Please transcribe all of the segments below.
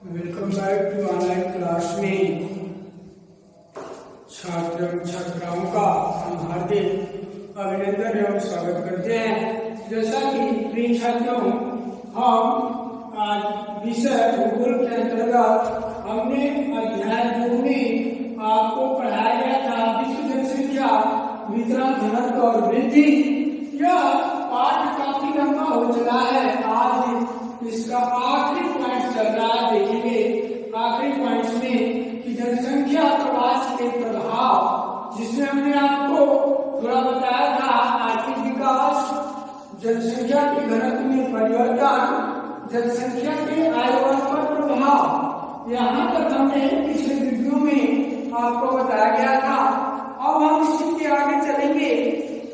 Welcome back to online class में छात्र छात्राओं का हम हार्दिक अभिनंदन एवं स्वागत करते हैं। जैसा कि प्रिय छात्रों, हम आज विषय भूगोल के अंतर्गत हमने अध्याय 2 में आपको पढ़ाया गया था विश्व जनसंख्या वितरण, घनत्व और वृद्धि। यह पाठ काफी लंबा हो चला है। आज इसका आखिरी पॉइंट चल रहा है। देखेंगे आखिरी पॉइंट में कि जनसंख्या प्रवास के प्रभाव, जिसमें हमने आपको थोड़ा बताया था आर्थिक विकास, जनसंख्या के घनत्व में परिवर्तन, जनसंख्या के आयु पर प्रभाव। यहाँ तक हमने पिछले वीडियो में आपको बताया गया था। अब हम इसी के आगे चलेंगे।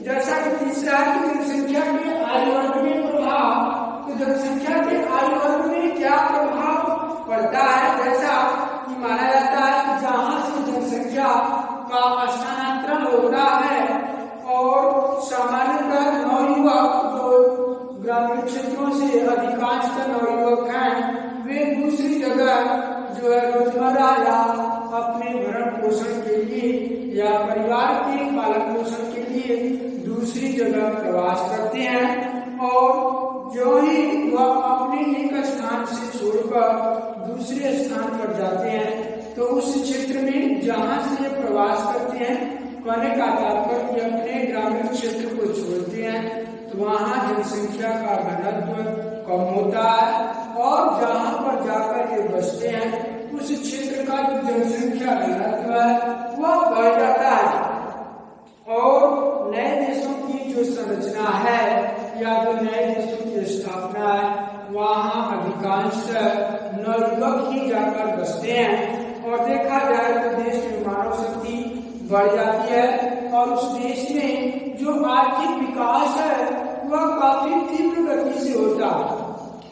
जैसा कि तीसरा की जनसंख्या के आयु वर्ग में प्रभाव, तो जनसंख्या के आयु वर्ग में क्या प्रभाव पड़ता है। जैसा कि माना जाता है कि जहां से जनसंख्या का स्थानांतरण होता है और सामान्यतः नवयुवक जो ग्रामीण क्षेत्रों से अधिकांशतः नवयुवक हैं, वे दूसरी जगह जो है रोजमर्रा या अपने भरण पोषण के लिए या परिवार के पालन पोषण के लिए दूसरी जगह प्रवास करते हैं। और जो ही वह अपने एक स्थान से छोड़कर दूसरे स्थान पर जाते हैं, तो उस क्षेत्र में जहां से प्रवास करते हैं, कहने का तात्पर्य अपने ग्रामीण क्षेत्र को छोड़ते हैं, तो वहां जनसंख्या का घनत्व कम होता है और जहां पर जाकर ये बसते हैं उस क्षेत्र का जो जनसंख्या घनत्व है वह बढ़ जाता है। और नए देशों की जो संरचना है या जो नए देशों की स्थापना है, वहाँ अधिकांश नवयुवक ही जाकर बसते हैं। और देखा जाए तो देश में मानव शक्ति बढ़ जाती है और उस देश में जो आर्थिक विकास है वह काफी तीव्र गति से होता है।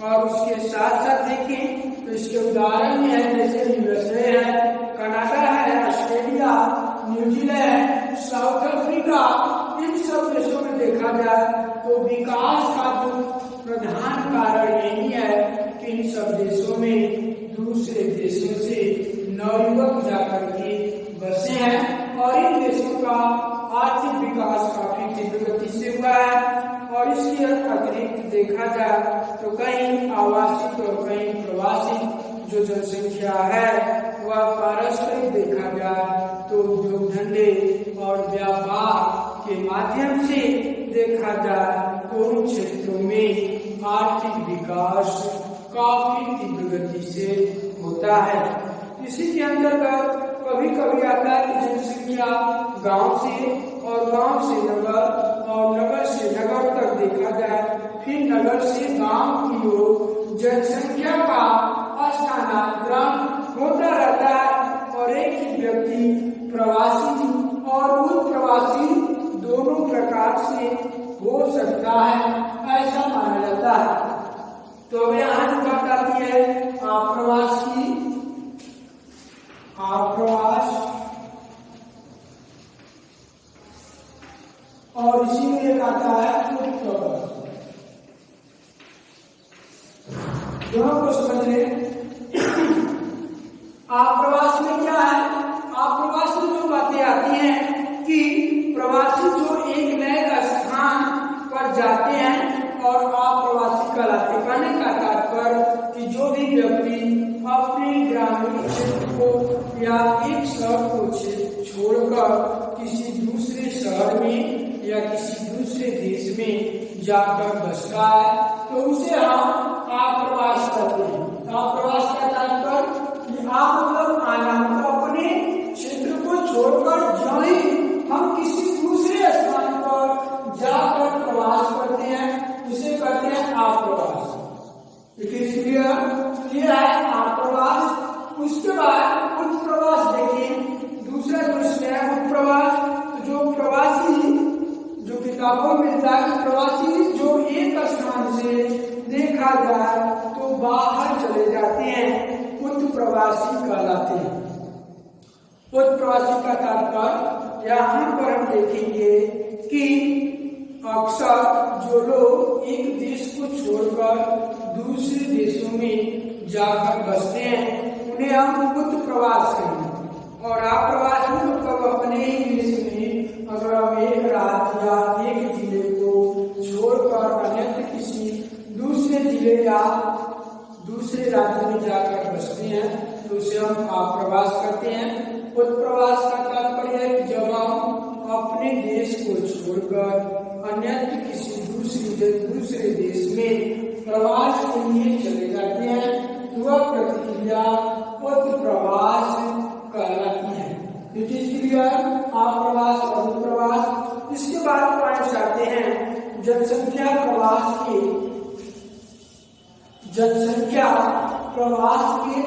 और उसके साथ साथ देखें तो इसके उदाहरण है जैसे यूएसए है, कनाडा है, ऑस्ट्रेलिया, न्यूजीलैंड, साउथ अफ्रीका, इन सब देशों में देखा जाए तो विकास का जो प्रधान कारण यही है कि इन सब देशों में दूसरे देशों से नवयुवक जाकर के बसे हैं और इन देशों का आर्थिक विकास काफी तीव्र गति से हुआ है। और इसके अतिरिक्त देखा जाए तो कहीं आवासिक और कहीं प्रवासी जो जनसंख्या है वह पारस्परिक देखा जाए तो उद्योग धंधे और व्यापार के माध्यम से देखा जाए तो उन क्षेत्रों में आर्थिक विकास काफी तीव्र गति से होता है। इसी के अंतर्गत कभी कभी आता है कि जनसंख्या गांव से और गांव से नगर और नगर से नगर तक देखा जाए, फिर नगर से गांव की ओर जनसंख्या का स्थानांतरण होता रहता है। और एक ही व्यक्ति प्रवासी और मूल प्रवासी दोनों प्रकार से हो सकता है, ऐसा माना जाता है। तो यहाँ बात आती है आप्रवास की। आप्रवास और इसी में एक आता है उत्प्रवास। दोनों को समझ लें। आप्रवास में क्या है? आप्रवास में जो बातें आती हैं कि प्रवासी जो एक नए स्थान पर जाते हैं और अप्रवासी कहलाते। कहने का तात्पर्य कि जो भी व्यक्ति अपने ग्रामीण क्षेत्र को या एक शहर को छोड़कर किसी दूसरे शहर में या किसी दूसरे देश में जाकर बसता है तो उसे हम आप्रवास कहते हैं। आप्रवास का तात्पर्य आप मतलब आना, अपने क्षेत्र को छोड़कर जो ही हम किसी दूसरे स्थान पर जाकर प्रवास करते हैं उसे कहते हैं आप्रवास। ये है आप्रवास। उसके बाद उत्प्रवास देखिए, दूसरा जो है उत्प्रवास। तो जो प्रवासी जो किताबों में मिलता है, प्रवासी जो एक स्थान से देखा जाए तो बाहर चले जाते हैं, उत्प्रवासी कहलाते हैं। उत्प्रवासी का तात्पर्य यहाँ पर हम देखेंगे कि अक्सर जो लोग एक देश को छोड़कर दूसरे देशों में जाकर बसते हैं उन्हें हम उत्त प्रवास कहेंगे। और आप्रवास में मतलब अपने ही देश में अगर हम एक राज्य या एक जिले को छोड़कर अन्यत्र किसी दूसरे जिले या दूसरे राज्य में जाकर बसते हैं तो उसे हम आप्रवास करते हैं। उत्प्रवास का तात्पर्य है कि जब हम अपने देश को छोड़कर अन्यत्र किसी दूसरे देश में प्रवास के लिए चले जाते हैं तो वह प्रतिक्रिया उत्प्रवास कहलाती है। इट इज क्लियर, आप्रवास और उत्प्रवास। इसके बाद पॉइंट्स आते हैं जनसंख्या प्रवास के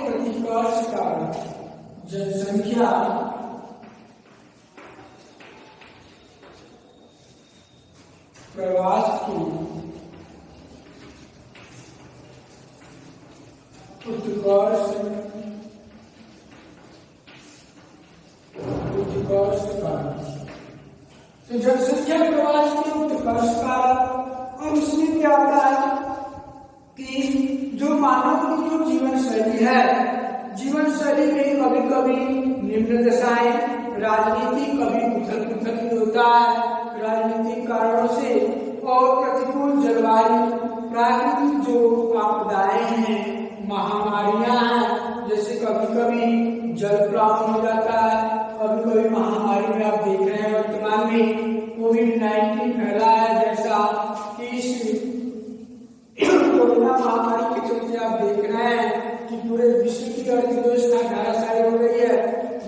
प्रतिकर्ष कारक। जनसंख्या प्रवास की उत्कर्ष कारक। तो जनसंख्या प्रवास के उत्कर्ष कारक, और उसमें क्या आता है कि जो मानव की जो जीवन शैली है, जीवन शैली में कभी कभी निम्न दशाएं, राजनीति कभी उथल पुथल भी होता है राजनीतिक कारणों से, और प्रतिकूल जलवायु, प्राकृतिक जो आपदाएं हैं, महामारियां हैं, जैसे कभी कभी जलप्लावन हो जाता है, कभी कभी महामारी में आप देख रहे हैं वर्तमान में कोविड-19 फैला है, जैसा कि इस कोरोना महामारी के चलते आप देख रहे हैं कि पूरे विश्व की अर्थव्यवस्था धराशायी हो गई है।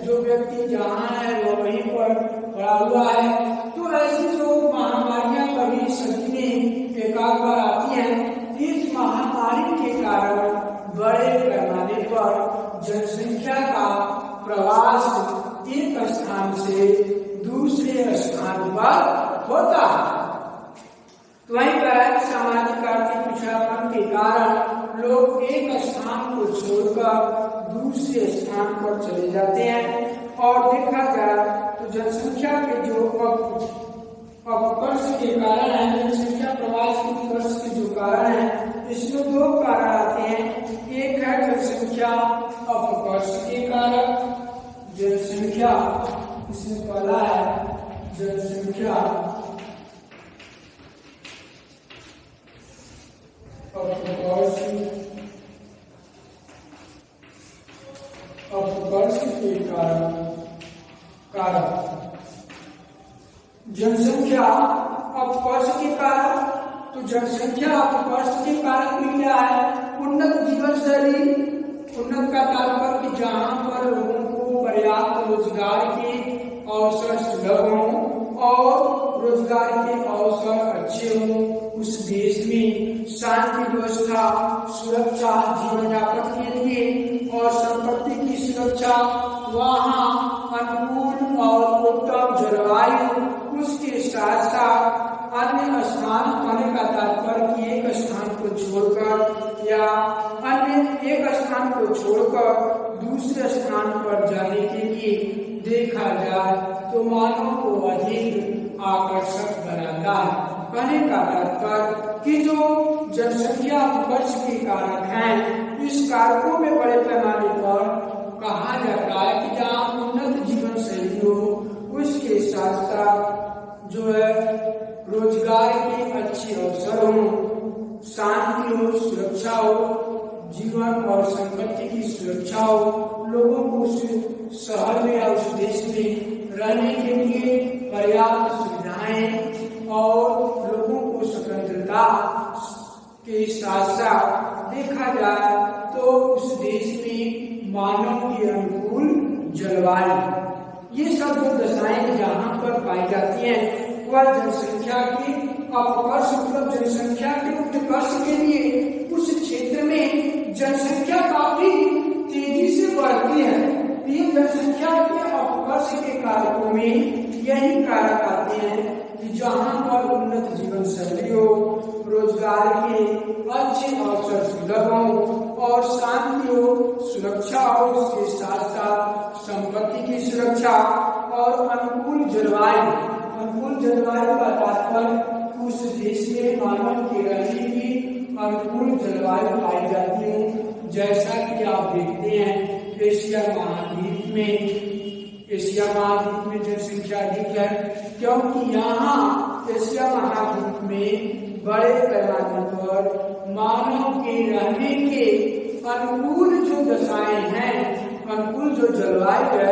जो व्यक्ति जहाँ है वो वहीं पर पड़ा हुआ है। तो ऐसी जो महामारियां कभी सदी में एकाध बार आती हैं, इस महामारी के कारण बड़े पैमाने पर जनसंख्या का प्रवास एक स्थान से दूसरे स्थान पर होता है। तो वहीं पर सामाजिक आर्थिक पिछड़ापन के कारण लोग एक स्थान को छोड़कर दूसरे स्थान पर चले जाते हैं। और देखा जाए तो जनसंख्या के जो अपकर्ष के कारण है, जनसंख्या प्रवास के उत्कर्ष के जो कारण है, इसमें दो कारण आते हैं। एक है जनसंख्या अपकर्ष के कारण, जनसंख्या, इसमें पहला है जनसंख्या अपकर्ष के कारण जनसंख्या अपकर्ष के कारण। तो जनसंख्या अपकर्ष के कारण भी क्या है? उन्नत जीवन शैली। उन्नत का तात्पर्य कि जहाँ पर लोगों को पर्याप्त रोजगार के अवसर सुलभ हों और रोजगार के अवसर अच्छे हों, उस देश में शांति व्यवस्था, सुरक्षा जीवन यापन के लिए और संपत्ति की सुरक्षा, वहाँ अनुकूल और उत्तम जलवायु, उसके साथ साथ अन्य स्थान आने का तात्पर्य कि एक स्थान को छोड़कर या अन्य एक स्थान को छोड़कर दूसरे स्थान पर जाने के लिए देखा जाए तो मानव को अधिक आकर्षक बनाता है। कहने का तात्पर्य कि जो जनसंख्या अपकर्ष के कारक हैं, इस कारकों में बड़े पैमाने पर कहा जाता है कि जहाँ उन्नत जीवन शैली हो, उसके साथ साथ जो है रोजगार के अच्छे अवसर हो, शांति हो, सुरक्षा हो, जीवन और संपत्ति की सुरक्षा हो, लोगों को उस शहर में या उस देश में रहने के लिए पर्याप्त सुविधाएं और लोगों को स्वतंत्रता के साथ साथ देखा जाए तो उस देश में मानव के अनुकूल जलवायु, ये सब जो दशाएं जहाँ पर पाई जाती हैं वह जनसंख्या की अपकर्ष मतलब जनसंख्या के उत्कर्ष के लिए उस क्षेत्र में जनसंख्या काफी तेजी से बढ़ती है। ये जनसंख्या के अपकर्ष के कारकों में यही कारक आते हैं कि जहाँ पर उन्नत जीवन शैली हो, रोजगार के अच्छे अवसर सुलभ हो और शांति हो, सुरक्षा हो, उसके साथ साथ संपत्ति की सुरक्षा और अनुकूल जलवायु। अनुकूल जलवायु का तात्पर्य उस देश में मानव के रहने की अनुकूल जलवायु पाई जाती है। जैसा कि आप देखते हैं एशिया महाद्वीप में जनसंख्या अधिक है, क्योंकि यहाँ एशिया महाद्वीप में बड़े पैमाने पर मानव के रहने के अनुकूल जो दशाएं हैं, अनुकूल जो जलवायु है,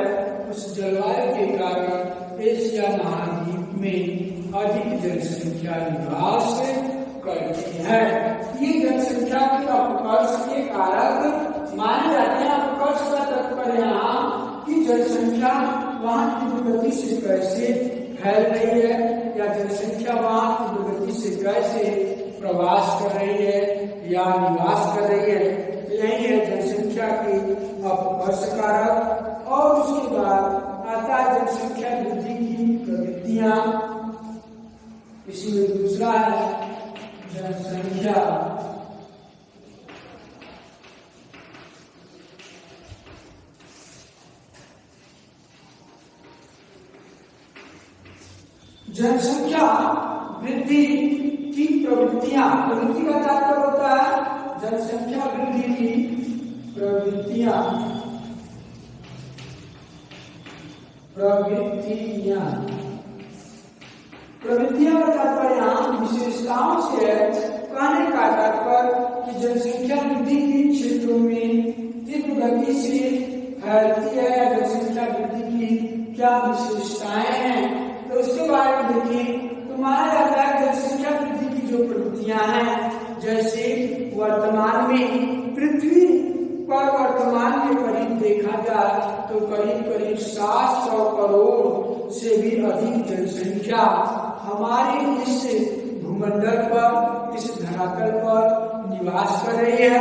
उस जलवायु के कारण एशिया महाद्वीप में अधिक जनसंख्या निवास करती है। ये जनसंख्या के अपकर्ष के कारक माने जाते हैं। अपकर्ष का तात्पर्य यहाँ कि जनसंख्या वहाँ की गति से कैसे फैल रही है या जनसंख्या वहाँ की गति से कैसे प्रवास कर रही है या निवास कर रही है, यही है जनसंख्या के अपकर्ष कारक। और उसके बाद आता है जनसंख्या वृद्धि की प्रवृत्तियां। इसमें दूसरा है जनसंख्या वृद्धि की प्रवृत्तियां। प्रवृत्ति का तात्पर्य होता है जनसंख्या वृद्धि की प्रवृत्तियां का तात्पर्य विशेषताओं से है। कहने का तात्पर्य कि जनसंख्या वृद्धि के क्षेत्रों में तीव्र गति से फैलती है, जनसंख्या वृद्धि की क्या विशेषताएं हैं, तो उसके बारे में देखिए। तो माना जाता है जनसंख्या वृद्धि की जो प्रवृत्तियां हैं, जैसे वर्तमान में पृथ्वी पर वर्तमान में करीब देखा जाए तो करीब 700 करोड़ से भी अधिक जनसंख्या हमारे इस भूमंडल पर, इस धरातल पर निवास कर रही है।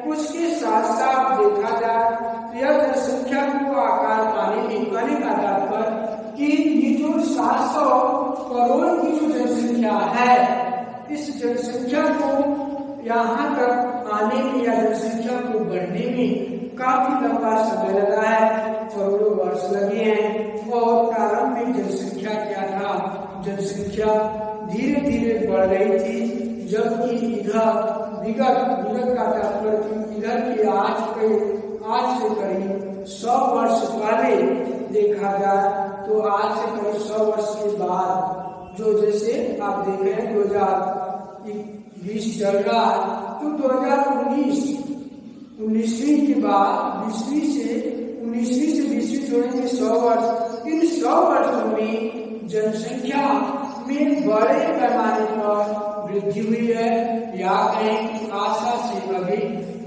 उसके साथ साथ देखा जाए यह जनसंख्या को आकार पाने के कहने का तात्पर्य कि ये जो 700 करोड़ की जो जनसंख्या है, इस जनसंख्या को यहाँ तक आने में या जनसंख्या को बढ़ने में काफी लंबा समय लगा है, करोड़ों वर्ष लगे हैं। और प्रारंभिक जनसंख्या क्या था, जनसंख्या धीरे धीरे बढ़ रही थी, जबकि इधर विगत का तात्पर्य इधर की आज से करीब 100 वर्ष पहले देखा जाए तो आज से करीब 100 वर्ष के बाद जो जैसे आप देख रहे हैं 2020 चल रहा है, तो 2019 के बाद 19वीं से 20वीं जोड़ेंगे 100 वर्ष। इन 100 वर्षों में जनसंख्या में बड़े पैमाने पर वृद्धि हुई है, या कहें कि आशा से अधिक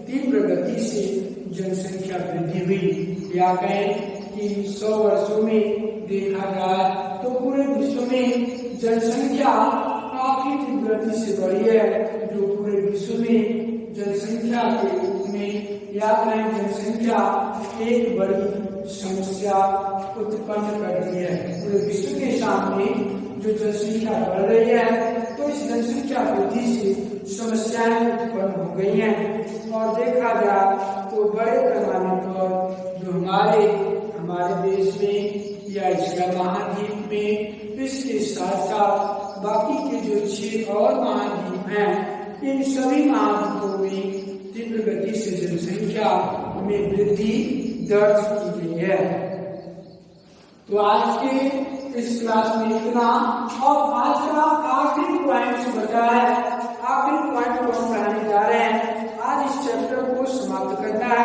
तीव्र गति से जनसंख्या वृद्धि हुई, या कहें कि 100 वर्षों में देखा जाए तो पूरे विश्व में जनसंख्या काफी तीव्र गति से बढ़ी है, जो पूरे विश्व में जनसंख्या के रूप में या कहें जनसंख्या एक बड़ी समस्या उत्पन्न कर रही है। पूरे विश्व के सामने जो जनसंख्या बढ़ रही है, तो इस जनसंख्या वृद्धि से समस्याएं उत्पन्न हो गई हैं। और देखा जाए तो बड़े पैमाने पर जो हमारे देश में या एशिया महाद्वीप में, इसके साथ साथ बाकी के जो 6 और महाद्वीप हैं, इन सभी महाद्वीपों में तीव्र गति से जनसंख्या में वृद्धि दर्ज की गई है। तो आज के इस क्लास में इतना, और आज का आखिरी पॉइंट बचा है। आखिरी पॉइंट को हम पढ़ाने जा रहे हैं। आज इस चैप्टर को समाप्त करना है,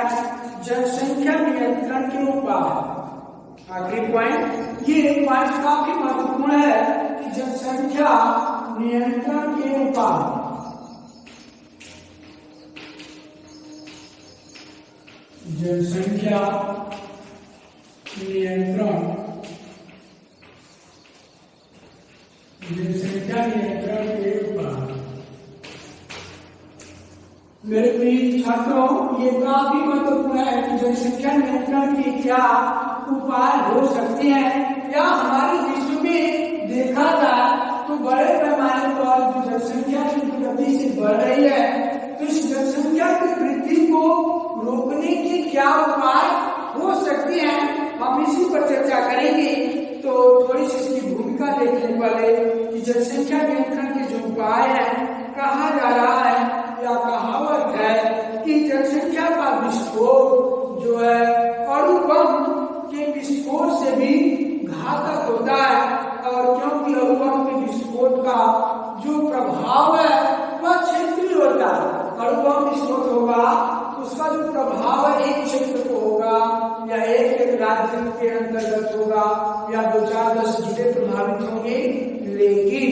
जनसंख्या नियंत्रण के उपाय। आखिरी पॉइंट, ये पॉइंट काफी महत्वपूर्ण है कि जनसंख्या नियंत्रण के उपाय। जनसंख्या नियंत्रण के उपाय। मेरे प्रिय छात्रों, ये काफी महत्वपूर्ण है कि जनसंख्या नियंत्रण के क्या उपाय हो सकते हैं, या हमारे विश्व में देखा जाए तो बड़े पैमाने पर जो जनसंख्या की गति से बढ़ रही है, तो इस जनसंख्या की वृद्धि को रोकने के क्या उपाय हो सकते हैं, हम इसी पर चर्चा करेंगे। तो थोड़ी सी इसकी भूमिका देखने वाले कि जनसंख्या नियंत्रण के जो उपाय हैं, कहा जा रहा है या कहावत है कि जनसंख्या का विस्फोट जो है अणु बम के विस्फोट से भी घातक होता है। और क्योंकि अणु बम के विस्फोट का जो प्रभाव है वह क्षेत्रीय होता है। अणु बम विस्फोट होगा तो उसका जो प्रभाव है एक क्षेत्र को होगा या एक राज्य के अंतर्गत होगा या 2-4-10 जिले प्रभावित होंगे, लेकिन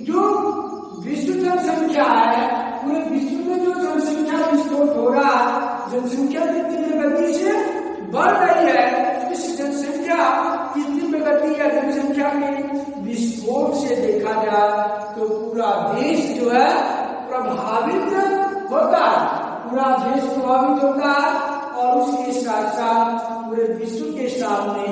जो विश्व जनसंख्या है, पूरे विश्व में जो जनसंख्या विस्फोट हो रहा है, जनसंख्या कितनी गति से बढ़ रही है, इस जनसंख्या कितनी गति या जनसंख्या के विस्फोट से देखा जाए तो पूरा देश जो है प्रभावित होता है, पूरा देश प्रभावित होता है। और उसके साथ साथ पूरे विश्व के सामने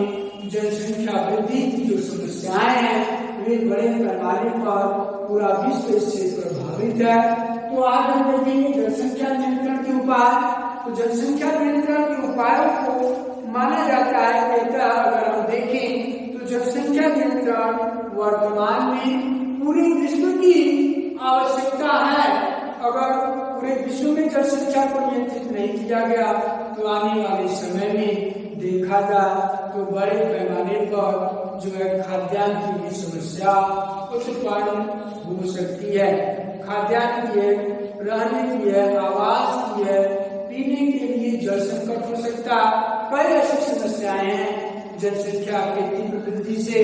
जनसंख्या वृद्धि की जो समस्याएं हैं वे बड़े पैमाने पर पूरा विश्व इससे प्रभावित है। तो आज हम देखेंगे जनसंख्या नियंत्रण के उपाय। तो जनसंख्या नियंत्रण के उपायों को माना जाता है कि अगर हम देखें तो जनसंख्या नियंत्रण वर्तमान में पूरे विश्व की आवश्यकता है। अगर पूरे विश्व में जनसंख्या को नियंत्रित नहीं किया गया तो आने वाले समय में देखा जाए तो बड़े पैमाने पर जो है खाद्यान्न की भी समस्या उत्पन्न हो सकती है। खाद्यान्न की है, रहने की है, आवास की है, पीने के लिए जल संकट हो सकता है। कई ऐसी समस्याएं हैं, जनसंख्या के तीव्र वृद्धि से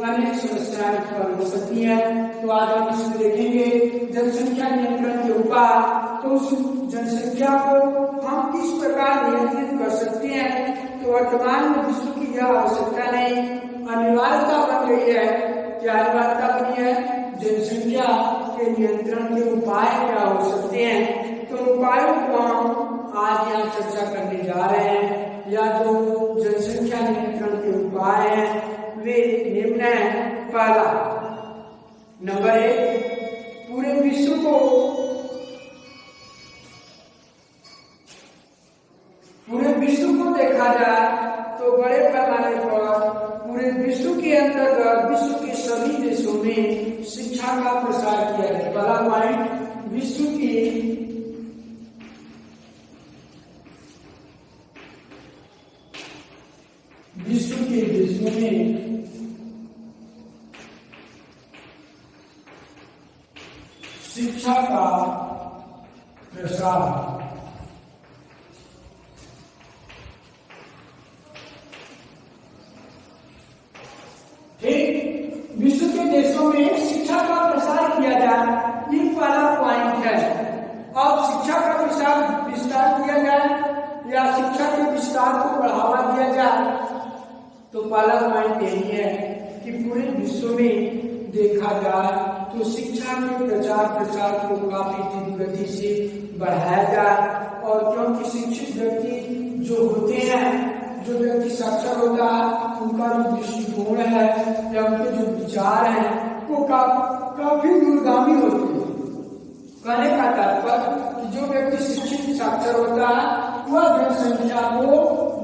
अनेक समस्याएं उत्पन्न हो सकती हैं। तो आज हम इसमें देखेंगे जनसंख्या नियंत्रण के उपाय। तो उस जनसंख्या को हम किस प्रकार नियंत्रित कर सकते हैं। तो वर्तमान में विश्व की यह आवश्यकता नहीं, अनिवार्यता बन गई है। क्या अनिवार्यता बनी है? जनसंख्या के नियंत्रण के उपाय क्या हो सकते हैं। तो उपायों को हम आज यहाँ चर्चा करने जा रहे हैं। या जो जनसंख्या नियंत्रण के उपाय हैं वे निम्न है। पहला, नंबर 1, पूरे विश्व को देखा जाए तो बड़े पैमाने पर पूरे विश्व के अंतर्गत विश्व के सभी देशों में शिक्षा का प्रसार किया जाए। पहला पॉइंट, विश्व के देशों में शिक्षा का प्रसार। ठीक, विश्व के देशों में शिक्षा का प्रसार किया जाए, ये पहला पॉइंट है। अब शिक्षा का विस्तार किया जाए या शिक्षा के विस्तार को बढ़ावा दिया जाए तो पहला पॉइंट यही है कि पूरे विश्व में देखा जाए तो शिक्षा के प्रचार प्रसार को काफी तीव्र गति से बढ़ाया जाए। और क्योंकि शिक्षित व्यक्ति जो होते हैं, जो व्यक्ति साक्षर होता है, उनका जो दृष्टिकोण है या उनके जो विचार हैं वो काफी दूरगामी होते हैं। कहने का तात्पर्य कि जो व्यक्ति शिक्षित साक्षर होता है वह जनसंख्या को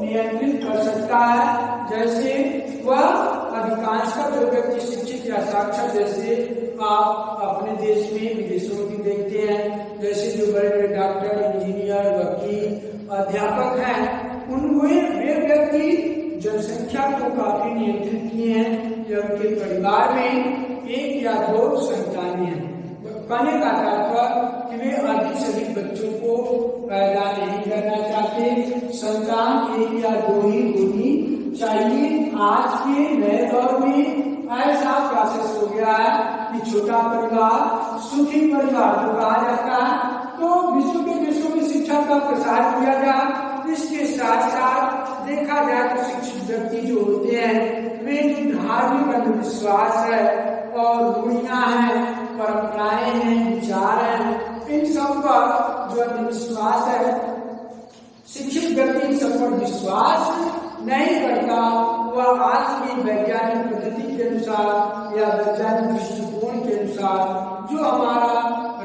नियंत्रित कर सकता है। जैसे वह अधिकांश का जो व्यक्ति शिक्षित या साक्षर, जैसे आप अपने देश में विदेशों में देखते हैं, जैसे जो बड़े बड़े डॉक्टर, इंजीनियर, वकील, अध्यापक हैं, वे व्यक्ति जनसंख्या को काफी नियंत्रित किए हैं या उनके परिवार में 1 या 2 संतानें हैं। कहने का तात्पर्य कि वे अधिक से अधिक बच्चों को पैदा नहीं करना चाहते, संतान 1 या 2 ही होनी चाहिए। आज के नए दौर में ऐसा प्रोसेस हो गया है कि छोटा परिवार सुखी परिवार जो कहा जाता है। तो विश्व के देशों में शिक्षा का प्रसार किया जाए। इसके साथ साथ देखा जाए तो शिक्षित व्यक्ति जो होते हैं वे जो धार्मिक अंधविश्वास है और रूढ़ियां हैं, परंपराएं हैं, विचार हैं, इन सब पर जो अंधविश्वास है, शिक्षित व्यक्ति इन सब पर विश्वास नहीं करता। वह आज की वैज्ञानिक पद्धति के अनुसार या वैज्ञानिक दृष्टिकोण के अनुसार जो हमारा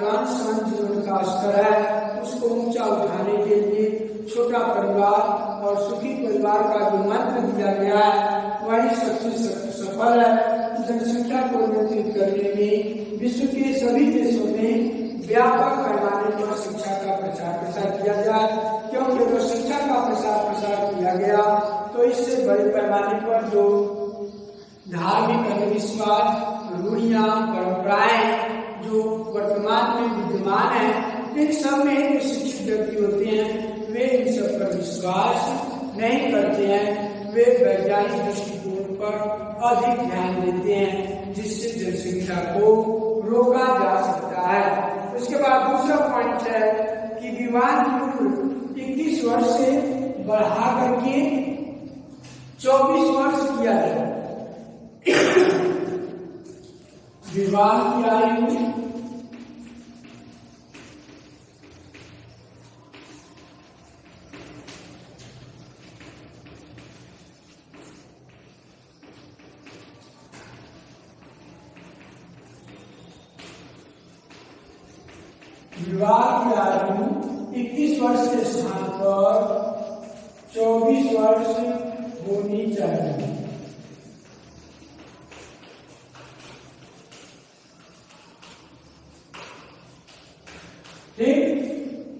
रहन सहन जीवन का स्तर है उसको ऊंचा उठाने के लिए छोटा परिवार और सुखी परिवार का जो मंत्र दिया गया है वही सबसे सफल है। जनसंख्या को नियंत्रित करने में विश्व के सभी देशों में व्यापक पैमाने पर शिक्षा का प्रचार प्रसार किया जाए, क्योंकि अगर शिक्षा का प्रसार प्रसार किया गया तो इससे बड़े पैमाने पर जो धार्मिक अंधविश्वास, रूढ़ियां, परंपराएं जो वर्तमान में विद्यमान है, इन सब में जो शिक्षित व्यक्ति होते हैं वे इन सब पर विश्वास नहीं करते हैं। वे वैज्ञानिक दृष्टिकोण पर अधिक ध्यान देते हैं, जिससे जनसंख्या को रोका जा सकता है। उसके बाद दूसरा पॉइंट है कि विवाह की उम्र 21 वर्ष से बढ़ा करके 24 वर्ष किया जाए। विवाह की आयु विवाह की आयु 21 वर्ष के स्थान पर 24 वर्ष होनी चाहिए।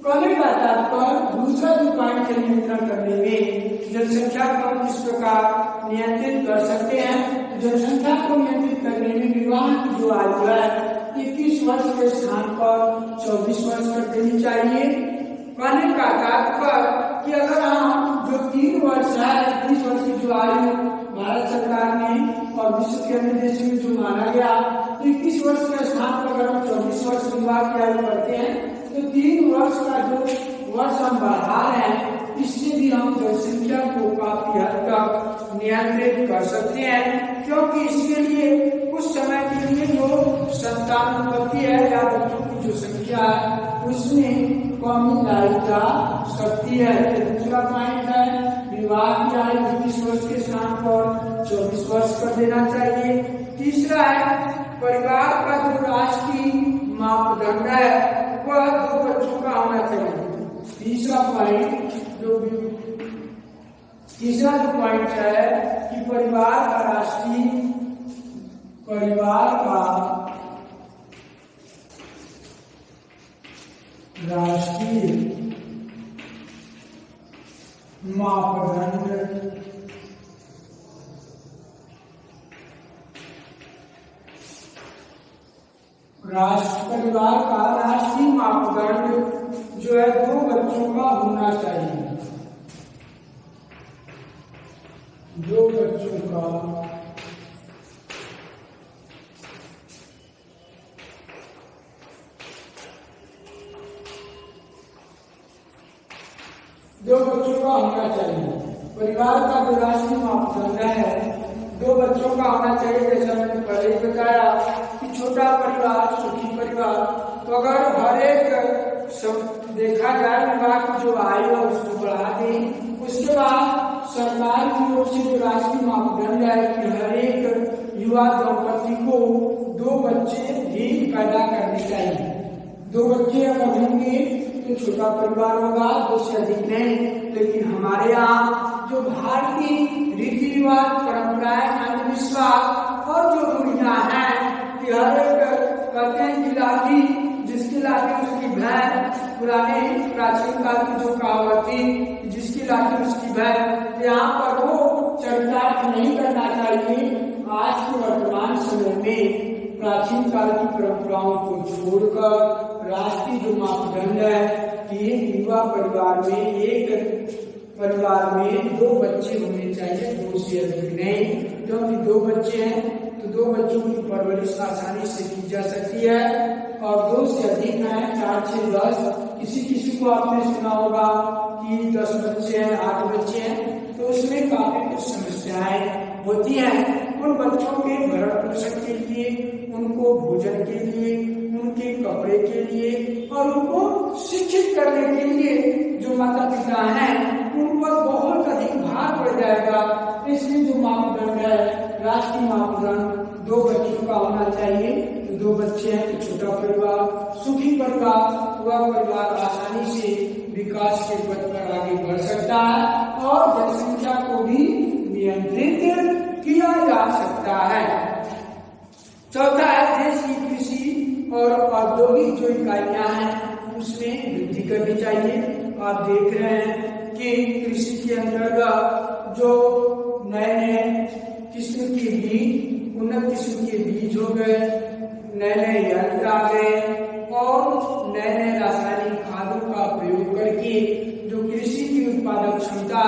कहने का तात्पर्य दूसरा जो पॉइंट है नियंत्रण करने में, जनसंख्या को हम किस प्रकार नियंत्रित कर सकते हैं। जनसंख्या को नियंत्रित करने में विवाह की जो आयु है 21 वर्ष के स्थान पर 24 वर्ष कर देनी चाहिए। कहने का तात्पर्य कि अगर हम जो 3 वर्ष है 21 वर्ष की जो आयु भारत सरकार ने और विश्व के अन्य देशों में जो माना गया, 21 वर्ष के स्थान पर अगर हम 24 वर्ष विवाह की आयु करते हैं तो 3 वर्ष का जो वर्ष हम बढ़ा रहे हैं, इससे भी हम जनसंख्या को काफी हद तक नियंत्रित कर सकते हैं, क्योंकि इसके लिए कुछ समय के लिए जो संतान उत्पत्ति है या बच्चों की जो संख्या है उसमें कमी लाई जा सकती है। दूसरा पॉइंट है विवाह की आयु 21 वर्ष के स्थान पर 24 वर्ष कर देना चाहिए। तीसरा है परिवार का जो राष्ट्रीय मापदंड है वह 2 बच्चों का होना चाहिए। तीसरा जो पॉइंट है कि परिवार का राष्ट्रीय मापदंड परिवार का राष्ट्रीय मापदंड जो है 2 बच्चों का होना चाहिए। 2 बच्चों का होना चाहिए। परिवार का जो राष्ट्रीय मापदंड है 2 बच्चों का होना चाहिए। जैसा मैंने पहले बताया कि छोटा परिवार सुखी परिवार, तो अगर हर एक देखा जाए विवाह की जो आयु है उसको बढ़ा दें, उसके बाद सरकार की ओर से जो राष्ट्रीय मापदंड है कि हर एक युवा दंपति को 2 बच्चे ही पैदा करने चाहिए। 2 बच्चे अगर होंगे तो छोटा परिवार होगा, 2 से अधिक नहीं। लेकिन हमारे यहाँ जो भारतीय रीति रिवाज, परंपराएं, अंधविश्वास और जो रूढ़ियां हैं कि हर एक कहते हैं कि लाठी जिसकी लाठी उसकी बहन, पुराने प्राचीन काल की जो कहावत थी जिसकी लाठी उसकी बहन, यहाँ पर वो चरितार्थ नहीं करना चाहिए। आज के वर्तमान समय में प्राचीन काल की परंपराओं को छोड़कर राष्ट्रीय जो मापदंड है कि युवा परिवार में 2 बच्चे होने चाहिए, 2 से अधिक नहीं। क्योंकि 2 बच्चे हैं तो 2 बच्चों की परवरिश आसानी से की जा सकती है, और 2 से अधिक है 4, 6, 10। किसी को आपने सुना होगा कि 10 बच्चे हैं, 8 बच्चे हैं, तो उसमें काफी कुछ समस्याएं होती हैं। उन बच्चों के भरण पोषण के लिए, उनको भोजन के लिए, उनके कपड़े के लिए और उनको शिक्षित करने के लिए जो माता पिता हैं उन पर बहुत अधिक भार पड़ जाएगा। इसलिए जो मापदंड है राष्ट्रीय मापदंड 2 बच्चों का होना चाहिए। तो 2 बच्चे हैं तो छोटा परिवार, सुखी परिवार, वह परिवार आसानी से विकास के पथ पर आगे बढ़ सकता है और जनसंख्या को भी नियंत्रित किया जा सकता है। चौथा है देश की कृषि और औद्योगिक जो इकाइयां हैं उसमें वृद्धि करनी चाहिए। आप देख रहे हैं कि कृषि के अंतर्गत जो नए नए किस्म के बीज, उन्नत किस्म के बीज हो गए, नए नए यंत्र आ गए और नए नए रासायनिक खादों का प्रयोग करके जो कृषि की उत्पादक क्षमता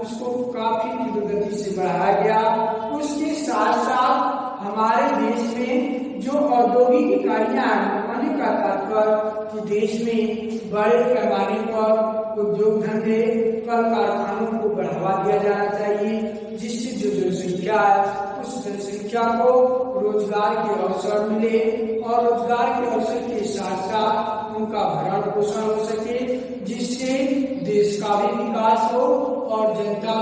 उसको काफी तीव्र गति से बढ़ाया गया। उसके साथ साथ हमारे देश में जो औद्योगिक इकाइयां होने का तात्पर्य कि देश में बड़े पैमाने पर उद्योग धंधे, कल कारखानों को बढ़ावा दिया जाना चाहिए, जिससे जो जनसंख्या है उस जनसंख्या को रोजगार के अवसर मिले और रोजगार के अवसर के साथ साथ उनका भरण पोषण हो सके, जिससे देश का भी विकास हो और जनता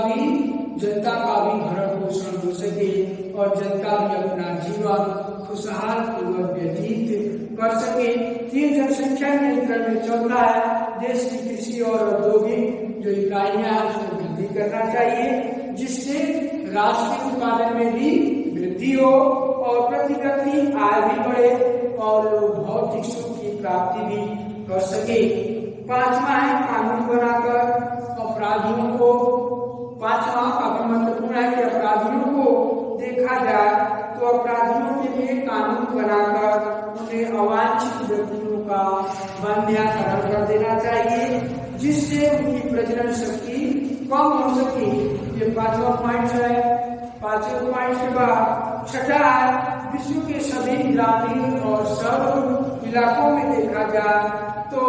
का भी भरण पोषण हो सके और जनता भी अपना जीवन खुशहाल पूर्वक व्यतीत कर सके। ये जनसंख्या नियंत्रण में चल रहा है। देश की कृषि और औद्योगिक जो इकाइयां हैं उसमें वृद्धि करना चाहिए, जिससे राष्ट्र के उत्पादन में भी वृद्धि हो और प्रति व्यक्ति आय भी बढ़े और लोग भौतिक सुख की प्राप्ति भी कर सके। पांचवा है कानून बनाकर अपराधियों को, पांचवा काफी महत्वपूर्ण है कि अपराधियों को देखा जाए तो अपराधियों के लिए कानून बनाकर उन्हें अवांछित व्यक्तियों का बंध्याकरण कर देना चाहिए, जिससे उनकी प्रजनन शक्ति कम हो सके। ये पांचवा पॉइंट है। पांचवें पॉइंट के बाद छठा है विश्व के सभी ग्रामीण और शहरी इलाकों में देखा जाए तो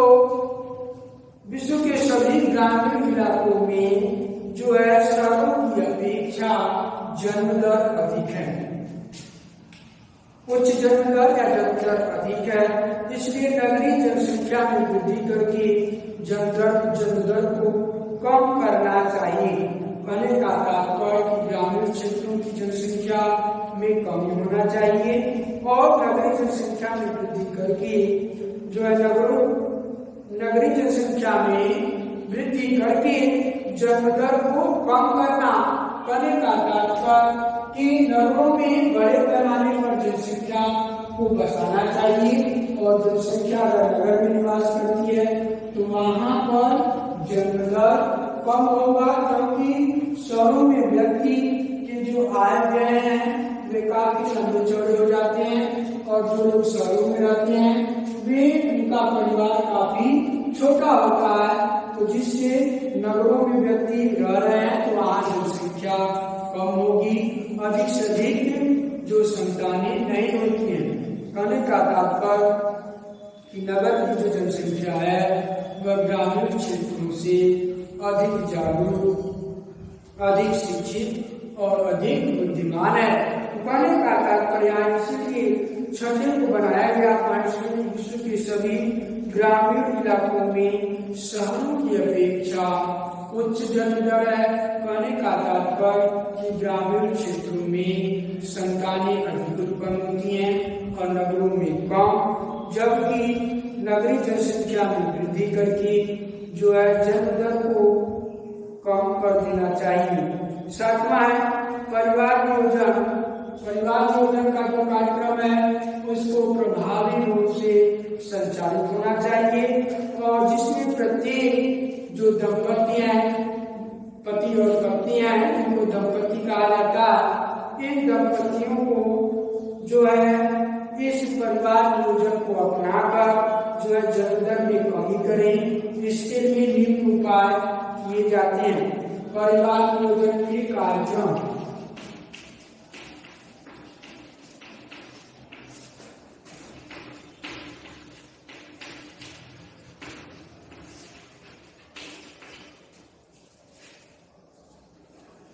विश्व के सभी ग्रामीण इलाकों में जो है शहरों की अपेक्षा जन्म दर अधिक है, उच्च जन्म दर या जन्म दर अधिक है। इसलिए नगरीय जनसंख्या में वृद्धि करके जन्म दर को कम करना चाहिए। कहने का तात्पर्य कि ग्रामीण क्षेत्रों की जनसंख्या में कमी होना चाहिए और नगरीय जनसंख्या में वृद्धि करके जो है नगरीय जनसंख्या में वृद्धि करके जन्म दर को कम करना। कहने का तात्पर्य कि नगरों में बड़े पैमाने पर जनसंख्या को बसाना चाहिए और जनसंख्या अगर नगर में निवास करती है तो वहां पर जन्म दर कम होगा, क्योंकि शहरों में व्यक्ति के जो आय व्यय हैं वे काफी लंबे चौड़े हो जाते हैं और जो लोग शहरों में रहते हैं वे उनका परिवार काफी छोटा होता है, तो जिससे नगरों में व्यक्ति रह रहे हैं तो वहां जनसंख्या कम होगी, अधिक से अधिक जो संतानें नहीं होती हैं। कहने का तात्पर्य कि नगर की जो जनसंख्या है वह ग्रामीण क्षेत्रों से अधिक जागरूक, अधिक शिक्षित और अधिक बुद्धिमान है। कहने का तात्पर्य इसलिए छठे को बनाया गया विश्व के सभी ग्रामीण इलाकों में शहरों की अपेक्षा उच्च जन्म दर है। कहने का तात्पर्य कि ग्रामीण क्षेत्रों में संतानें अधिक उत्पन्न होती हैं और नगरों में कम, जबकि नगरीय जनसंख्या में वृद्धि करके जो है जन्म दर को कम कर देना चाहिए। सातवां है परिवार नियोजन। परिवार नियोजन का जो कार्यक्रम है उसको प्रभावी रूप से संचालित होना चाहिए और जिसमें प्रत्येक जो दंपति हैं, पति और पत्नी हैं, इनको दंपति कहा जाता है। इन दंपतियों को जो है इस परिवार नियोजन को अपनाकर जो है जन्म दर में कमी करें, इसके लिए निम्न उपाय किए जाते हैं। परिवार नियोजन के कार्यक्रम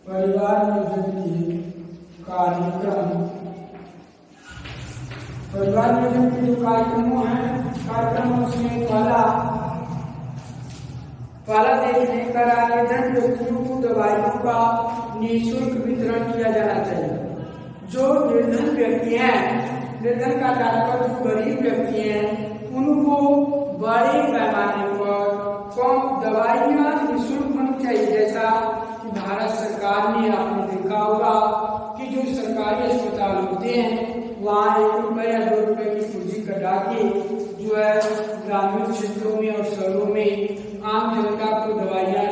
परिवार नियोजन के कार्यक्रम परिवार नियोजन के जो कार्यक्रम उसमें पहला देखने का आवेदन व्यक्तियों को दवाइयों का निःशुल्क वितरण किया जाना चाहिए। जो निर्धन व्यक्ति हैं, निर्धन का तात्पर्य जो गरीब व्यक्ति हैं, उनको बड़े पैमाने पर कम दवाइयाँ निःशुल्क होनी चाहिए। जैसा कि भारत सरकार ने आपने देखा होगा कि जो सरकारी अस्पताल होते हैं वहाँ 1 रुपए या 2 रुपए की पूंजी कटा के जो है ग्रामीण क्षेत्रों में और शहरों में आम जनता को दवाइयाँ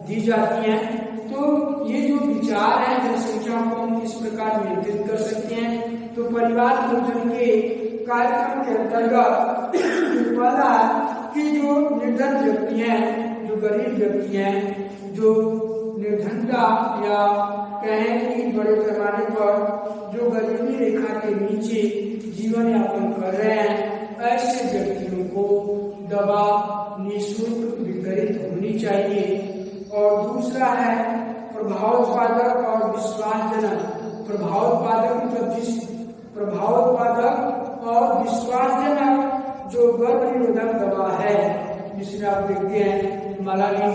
दी जाती हैं। तो ये जो विचार है जनसंख्या को हम किस प्रकार नियंत्रित कर सकते हैं, तो परिवार नियोजन के कार्यक्रम के अंतर्गत पहला कि जो निर्धन व्यक्ति हैं, जो गरीब व्यक्ति हैं, जो निर्धनता या कहें कि बड़े पैमाने पर जो गरीबी रेखा के नीचे जीवन यापन कर रहे हैं, ऐसे व्यक्तियों को दवा निःशुल्क वितरित होनी चाहिए। और दूसरा है प्रभावोत्पादक और विश्वासजनक, प्रभावोत्पादक मतलब जिस प्रभावोत्पादक और विश्वासजनक जो गर्भ निरोधक दवा है, जिसमें आप देखते हैं मालानी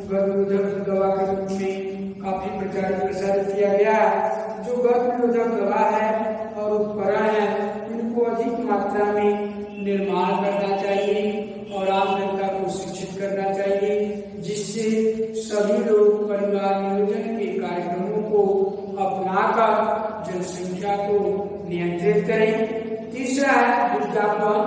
गर्भ निरोधक दवा के रूप में काफी प्रचार प्रसारित किया गया। जो गर्भ निरोधक दवा है और उपकरण है, इनको अधिक मात्रा में निर्माण करना चाहिए और आम जनता को शिक्षित करना चाहिए, जिससे सभी लोग परिवार नियोजन के कार्यक्रमों को अपनाकर जनसंख्या को नियंत्रित करें। तीसरा है विज्ञापन,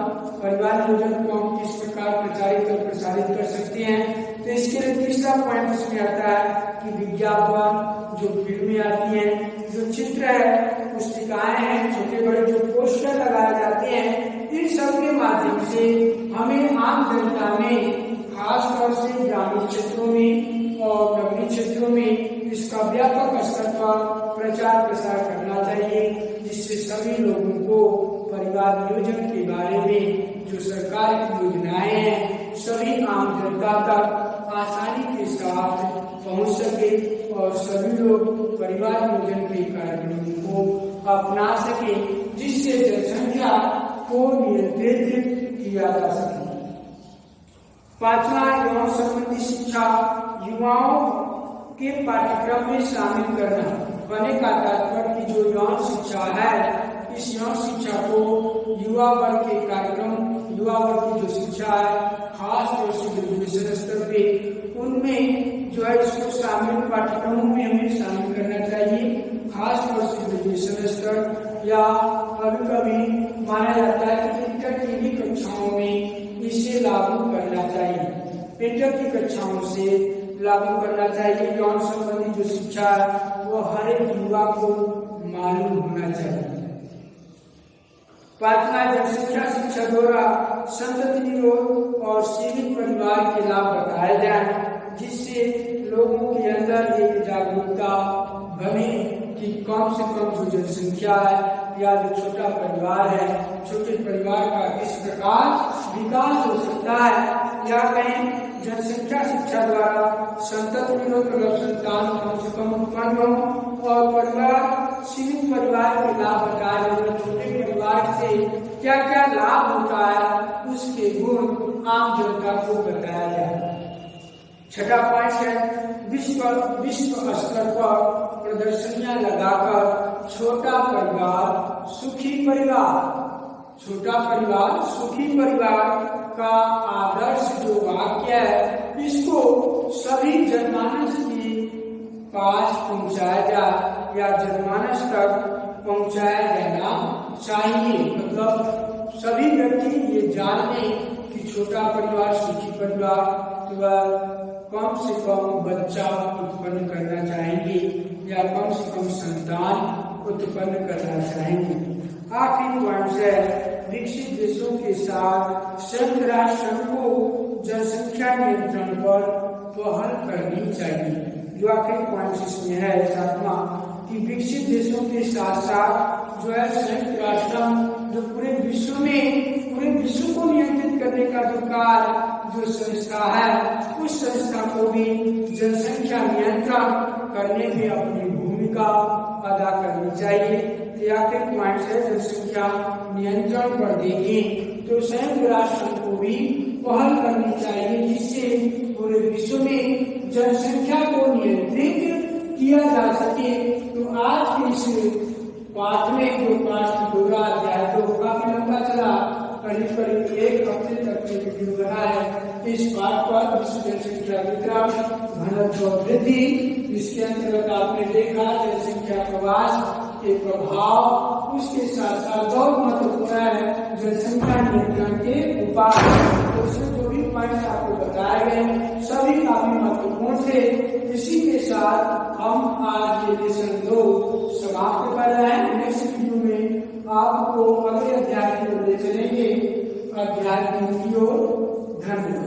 परिवार नियोजन को हम किस प्रकार प्रचारित और प्रसारित कर सकते हैं। तो इसके लिए तीसरा पॉइंट इसमें आता है कि विज्ञापन, जो फिल्में आती हैं, जो चित्र है, पुस्तिकाएं हैं, छोटे बड़े जो पोस्टर लगाए जाते हैं, इन सब के माध्यम से हमें आम जनता में खास तौर से ग्रामीण क्षेत्रों में और नगरीय क्षेत्रों में इसका व्यापक स्तर पर प्रचार प्रसार करना चाहिए, जिससे सभी लोगों को परिवार नियोजन के बारे में जो सरकार की योजनाएं हैं सभी आम जनता तक आसानी के साथ पहुंच सके और सभी लोग परिवार नियोजन के कार्यक्रमों को अपना सके, जिससे जनसंख्या को नियंत्रित किया जा सके। पांचवा, यौन संबंधी शिक्षा युवाओं के पाठ्यक्रम में शामिल करना। कहने का तात्पर्य की जो यौन शिक्षा है, इस यौन शिक्षा को युवा वर्ग के कार्यक्रम, युवा वर्ग की जो शिक्षा है, खास तौर से ग्रेजुएशन स्तर पे, उनमें जो है इसको शामिल पाठ्यक्रमों में हमें शामिल करना चाहिए। खास तौर से ग्रेजुएशन स्तर या कभी कभी माना जाता है कि इंटर की भी कक्षाओं में इसे लागू करना चाहिए। इंटर की कक्षाओं से लागू करना चाहिए। यौन संबंधी जो शिक्षा है वो हर एक युवा को मालूम होना चाहिए। पांचवा, जनसंख्या शिक्षा द्वारा संतति निरोध और सीमित परिवार के लाभ बताए जाए, जिससे लोगों के अंदर एक जागरूकता बने कि कम से कम जो जनसंख्या है या जो छोटा परिवार है, छोटे परिवार का किस प्रकार विकास हो सकता है। या कहीं जनसंख्या शिक्षा द्वारा संतति निरोध मतलब संतान कम से कम उत्पन्न हो और परिवार सीमित परिवार के लाभ बताए जाए, छोटे परिवार से क्या क्या लाभ होता है उसके गुण आम जनता को बताया जाए। छठा पॉइंट है विश्व स्तर पर प्रदर्शनियां लगाकर छोटा परिवार सुखी परिवार, छोटा परिवार सुखी परिवार का आदर्श जो वाक्य है, इसको सभी जनमानस के पास पहुंचाया जाए या जनमानस तक पहुंचाया जाना चाहिए। मतलब सभी व्यक्ति ये जान लें कि छोटा परिवार सुखी परिवार, तो वह कम से कम बच्चा उत्पन्न करना चाहेंगे या कम से कम संतान उत्पन्न करना चाहेंगे। आखिरी पॉइंट है विकसित देशों के साथ संयुक्त राष्ट्र संघ को जनसंख्या नियंत्रण पर पहल करनी चाहिए। जो आखिरी पॉइंट इसमें है सातवां कि विकसित देशों के साथ साथ जो है संयुक्त राष्ट्र जो पूरे विश्व को नियंत्रित करने का जो कार्य जो संस्था है, उस संस्था को भी जनसंख्या नियंत्रण करने में अपनी भूमिका अदा करनी चाहिए। आखिरी पॉइंट है जनसंख्या नियंत्रण पर देखें तो संयुक्त राष्ट्र को भी पहल करनी चाहिए, जिससे पूरे विश्व में जनसंख्या को नियंत्रित किया जा सके। तो आज के इस पाठ में जो पाठ पूरा अध्याय तो काफी लंबा चला, करीब करीब एक हफ्ते तक के वीडियो बना है। इस पाठ पर विश्व जनसंख्या वितरण घनत्व वृद्धि, इसके अंतर्गत आपने देखा जनसंख्या प्रवास के प्रभाव, उसके साथ साथ बहुत महत्वपूर्ण है जनसंख्या नियंत्रण के उपाय। तो उसमें जो भी पॉइंट आपको बताए गए सभी काफी महत्वपूर्ण थे। इसी के साथ हम आज ये लेसन 2 समाप्त कर रहे हैं। नेक्स्ट वीडियो में आपको अगले अध्याय की ओर ले चलेंगे, अध्याय 3 की ओर। धन्यवाद।